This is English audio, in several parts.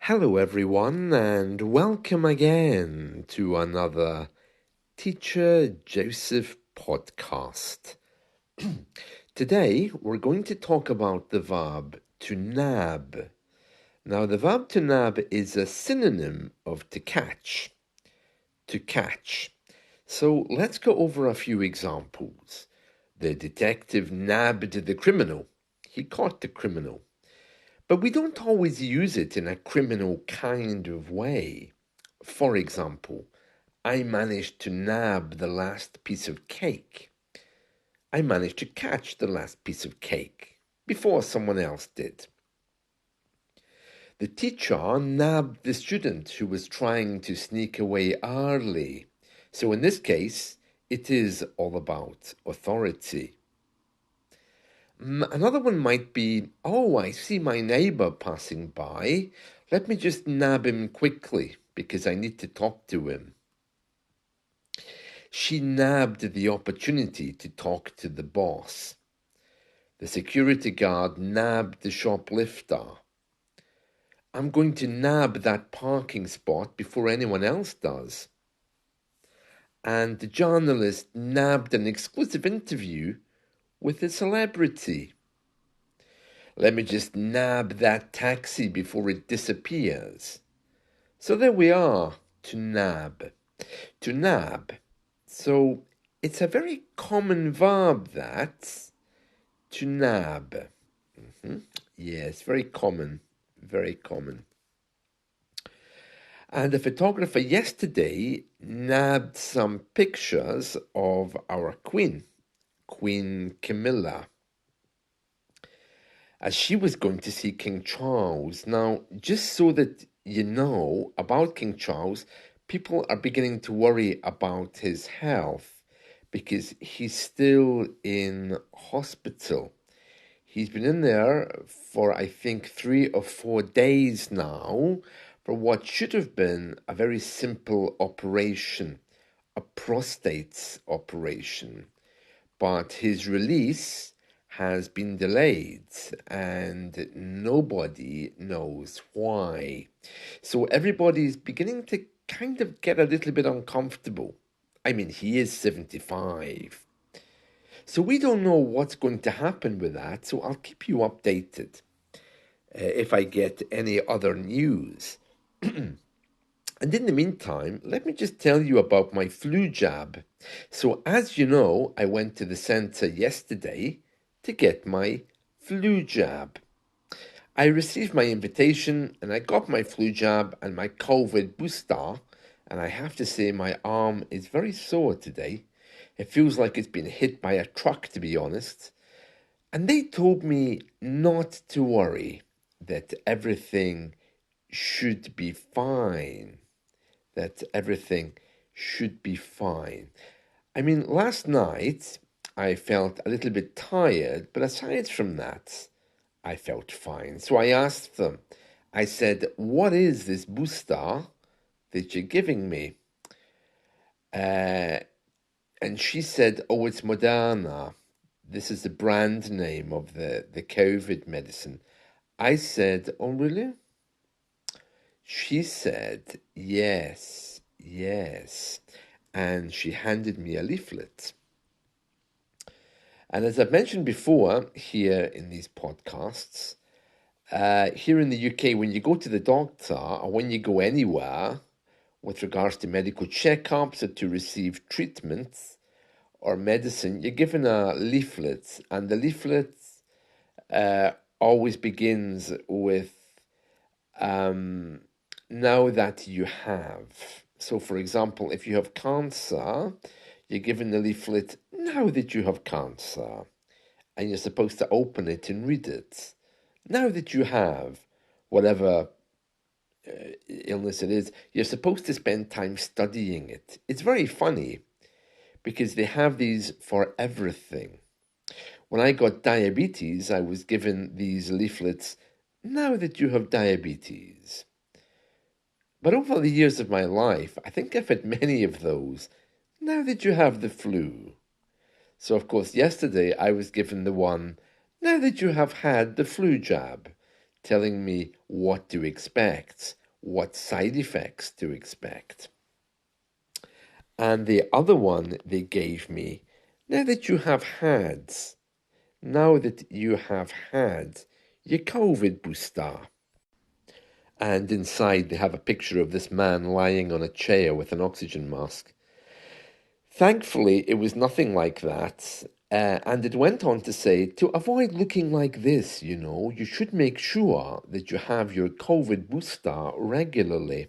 Hello, everyone, and welcome again to another Teacher Joseph podcast. Today, we're going to talk about the verb to nab. Now, the verb to nab is a synonym of to catch. To catch. So let's go over a few examples. The detective nabbed the criminal. He caught the criminal. But we don't always use it in a criminal kind of way. For example, I managed to nab the last piece of cake. I managed to catch the last piece of cake before someone else did. The teacher nabbed the student who was trying to sneak away early. So in this case, it is all about authority. Another one might be, oh, I see my neighbour passing by. Let me just nab him quickly because I need to talk to him. She nabbed the opportunity to talk to the boss. The security guard nabbed the shoplifter. I'm going to nab that parking spot before anyone else does. And the journalist nabbed an exclusive interview with a celebrity. Let me just nab that taxi before it disappears. So there we are, to nab. To nab. So it's a very common verb, that, to nab. Yes, very common, very common. And the photographer yesterday nabbed some pictures of our Queen, Queen Camilla, as she was going to see King Charles. Now, just so that you know about King Charles, people are beginning to worry about his health because he's still in hospital. He's been in there for, I think, 3 or 4 days now for what should have been a very simple operation, a prostate operation. But his release has been delayed and nobody knows why. So everybody's beginning to kind of get a little bit uncomfortable. I mean, he is 75. So we don't know what's going to happen with that, so I'll keep you updated if I get any other news. And in the meantime, let me just tell you about my flu jab. So as you know, I went to the centre yesterday to get my flu jab. I received my invitation and I got my flu jab and my COVID booster, and I have to say my arm is very sore today. It feels like it's been hit by a truck, to be honest. And they told me not to worry, that everything should be fine. That everything should be fine. I mean, last night I felt a little bit tired, but aside from that, I felt fine. So I asked them, I said, what is this booster that you're giving me? And she said, oh, it's Moderna. This is the brand name of the COVID medicine. I said, oh, really? She said, yes, yes. And she handed me a leaflet. And as I've mentioned before here in these podcasts, here in the UK, when you go to the doctor or when you go anywhere with regards to medical checkups or to receive treatments or medicine, you're given a leaflet, and the leaflet always begins with now that you have. So, for example, if you have cancer, you're given the leaflet, now that you have cancer. And you're supposed to open it and read it. Now that you have whatever illness it is, you're supposed to spend time studying it. It's very funny because they have these for everything. When I got diabetes, I was given these leaflets, now that you have diabetes. But over the years of my life, I think I've had many of those, now that you have the flu. So, of course, yesterday I was given the one, now that you have had the flu jab, telling me what to expect, what side effects to expect. And the other one they gave me, now that you have had, now that you have had your COVID booster. And inside they have a picture of this man lying on a chair with an oxygen mask. Thankfully, it was nothing like that. And it went on to say, to avoid looking like this, you should make sure that you have your COVID booster regularly.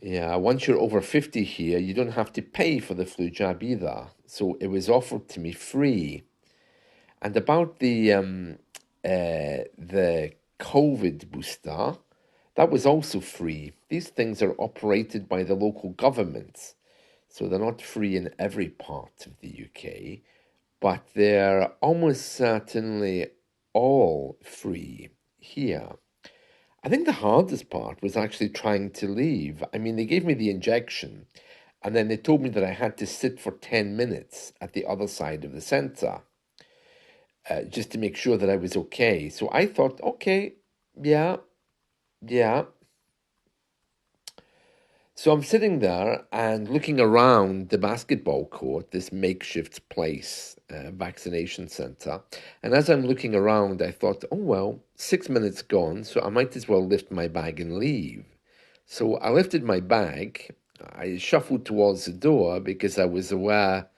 Yeah, once you're over 50 here, you don't have to pay for the flu jab either. So it was offered to me free. And about the COVID booster, that was also free. These things are operated by the local governments, so they're not free in every part of the UK, but they're almost certainly all free here. I think the hardest part was actually trying to leave. I mean, they gave me the injection, and then they told me that I had to sit for 10 minutes at the other side of the centre just to make sure that I was okay. So I thought, okay, yeah, yeah. So I'm sitting there and looking around the basketball court, this makeshift place, vaccination center. And as I'm looking around, I thought, oh, well, 6 minutes gone, so I might as well lift my bag and leave. So I lifted my bag. I shuffled towards the door because I was aware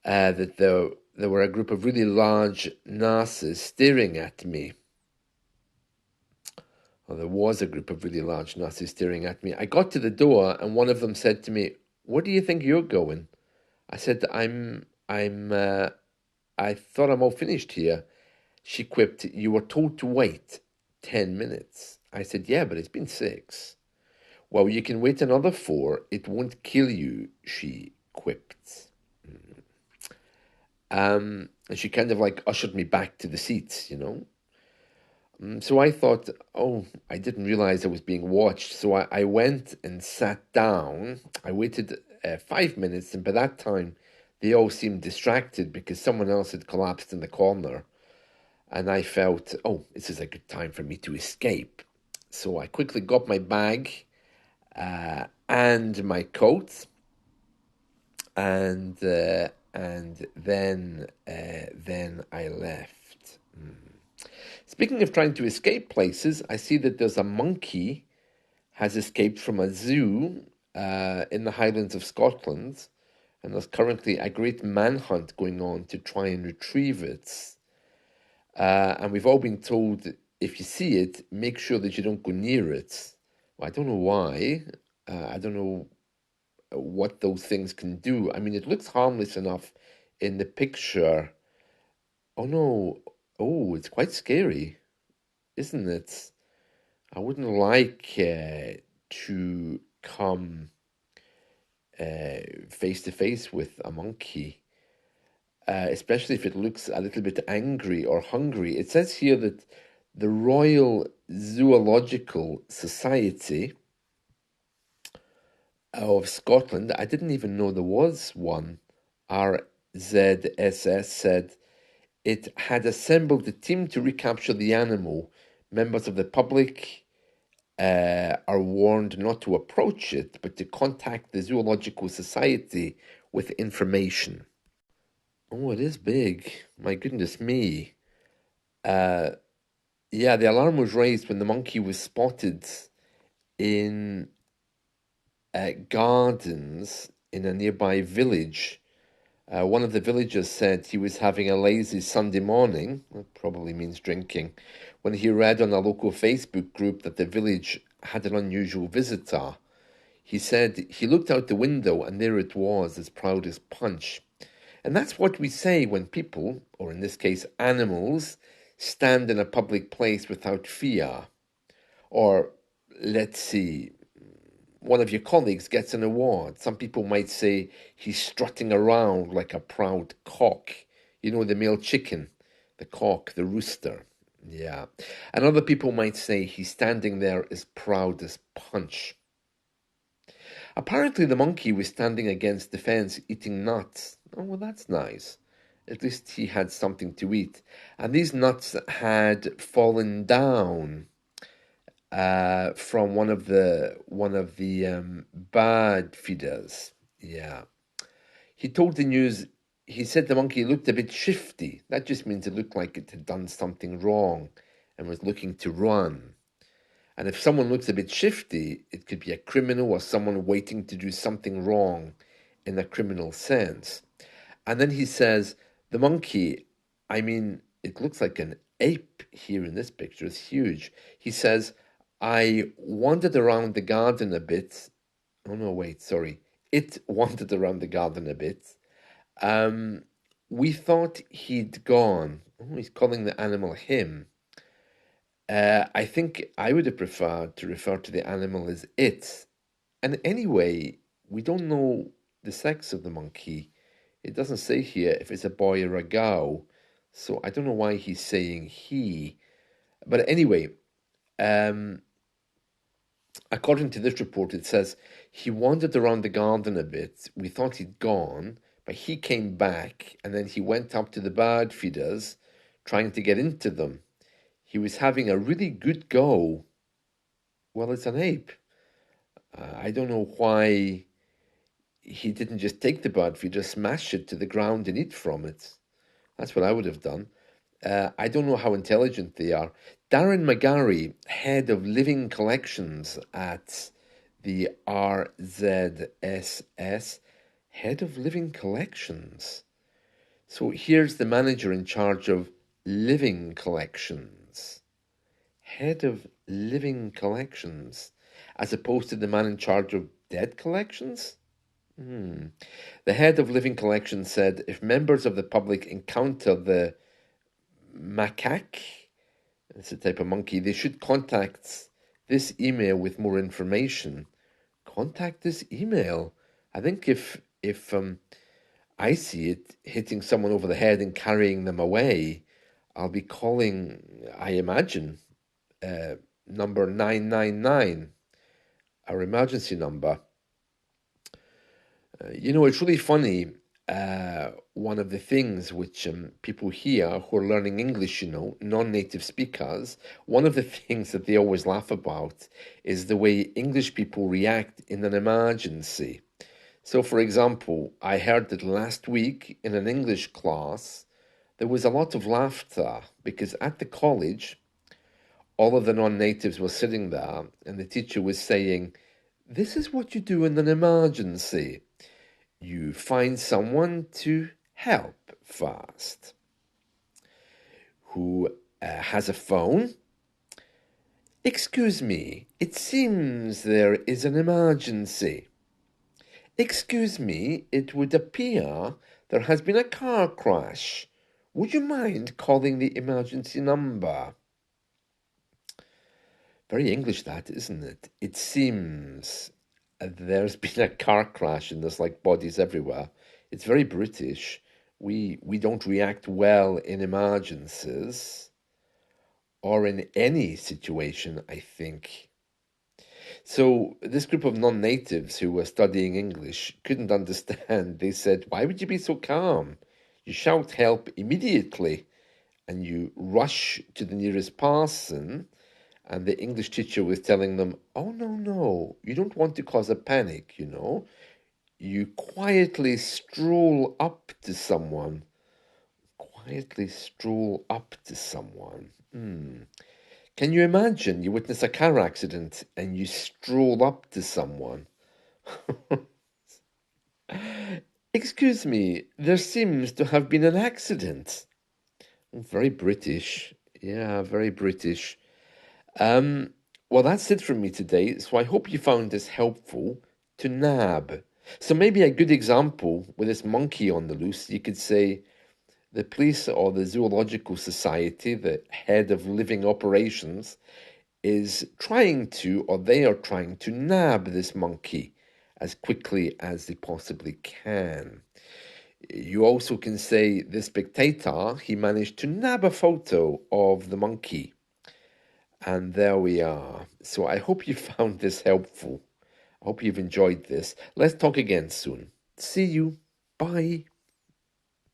that there were a group of really large nurses staring at me. Well, there was a group of really large nurses staring at me. I got to the door and one of them said to me, "Where do you think you're going?" I said, I thought I'm all finished here." She quipped, "You were told to wait 10 minutes. I said, "Yeah, but it's been 6. "Well, you can wait another 4. It won't kill you," she quipped. And she kind of like ushered me back to the seats. So I thought, oh, I didn't realize I was being watched. So I went and sat down. I waited 5 minutes, and by that time, they all seemed distracted because someone else had collapsed in the corner. And I felt, oh, this is a good time for me to escape. So I quickly got my bag and my coat, and then I left. Speaking of trying to escape places, I see that there's a monkey has escaped from a zoo in the Highlands of Scotland, and there's currently a great manhunt going on to try and retrieve it. And we've all been told if you see it, make sure that you don't go near it. Well, I don't know why. I don't know what those things can do. I mean, it looks harmless enough in the picture. Oh no, oh, it's quite scary, isn't it? I wouldn't like to come face to face with a monkey, especially if it looks a little bit angry or hungry. It says here that the Royal Zoological Society of Scotland, I didn't even know there was one, RZSS, said it had assembled a team to recapture the animal. Members of the public are warned not to approach it, but to contact the Zoological Society with information. Oh, it is big. My goodness me. Yeah, the alarm was raised when the monkey was spotted in gardens in a nearby village. One of the villagers said he was having a lazy Sunday morning, that probably means drinking, when he read on a local Facebook group that the village had an unusual visitor. He said he looked out the window and there it was, as proud as Punch. And that's what we say when people, or in this case animals, stand in a public place without fear. Or, let's see, one of your colleagues gets an award. Some people might say he's strutting around like a proud cock. You know, the male chicken, the cock, the rooster. Yeah. And other people might say he's standing there as proud as Punch. Apparently, the monkey was standing against the fence eating nuts. Oh, well, that's nice. At least he had something to eat. And these nuts had fallen down from one of the bird feeders. Yeah. He told the news, he said the monkey looked a bit shifty. That just means it looked like it had done something wrong and was looking to run. And if someone looks a bit shifty, it could be a criminal or someone waiting to do something wrong in a criminal sense. And then he says, the monkey, I mean, it looks like an ape here in this picture, it's huge. He says, I wandered around the garden a bit. Oh no, wait, sorry. It wandered around the garden a bit. Um, we thought he'd gone. Oh, he's calling the animal him. I think I would have preferred to refer to the animal as it. And anyway, we don't know the sex of the monkey. It doesn't say here if it's a boy or a girl. So I don't know why he's saying he. But anyway, um, according to this report, it says he wandered around the garden a bit. We thought he'd gone, but he came back and then he went up to the bird feeders trying to get into them. He was having a really good go. Well, it's an ape. I don't know why he didn't just take the bird feeder, smash it to the ground and eat from it. That's what I would have done. I don't know how intelligent they are. Darren McGarry, head of living collections at the RZSS, head of living collections. So here's the manager in charge of living collections. Head of living collections, as opposed to the man in charge of dead collections? The head of living collections said if members of the public encounter the macaque, it's a type of monkey, they should contact this email with more information. Contact this email. I think if I see it hitting someone over the head and carrying them away, I'll be calling, I imagine, number 999, our emergency number. It's really funny. One of the things which people here who are learning English, non-native speakers, one of the things that they always laugh about is the way English people react in an emergency. So, for example, I heard that last week in an English class, there was a lot of laughter because at the college, all of the non-natives were sitting there and the teacher was saying, this is what you do in an emergency. You find someone to help first who has a phone. Excuse me, it seems there is an emergency. Excuse me, it would appear there has been a car crash. Would you mind calling the emergency number? Very English, that, isn't it? It seems there's been a car crash and there's like bodies everywhere. It's very British. We don't react well in emergencies or in any situation, I think. So this group of non-natives who were studying English couldn't understand. They said, why would you be so calm? You shout help immediately and you rush to the nearest person. And the English teacher was telling them, oh, no, you don't want to cause a panic, You quietly stroll up to someone. Quietly stroll up to someone. Can you imagine you witness a car accident and you stroll up to someone? Excuse me, there seems to have been an accident. Very British. Yeah, very British. Well, that's it from me today. So I hope you found this helpful. To nab. So maybe a good example with this monkey on the loose, you could say the police or the zoological society, the head of living operations, is trying to, or they are trying to nab this monkey as quickly as they possibly can. You also can say the spectator, he managed to nab a photo of the monkey. And there we are. So I hope you found this helpful. I hope you've enjoyed this. Let's talk again soon. See you. Bye.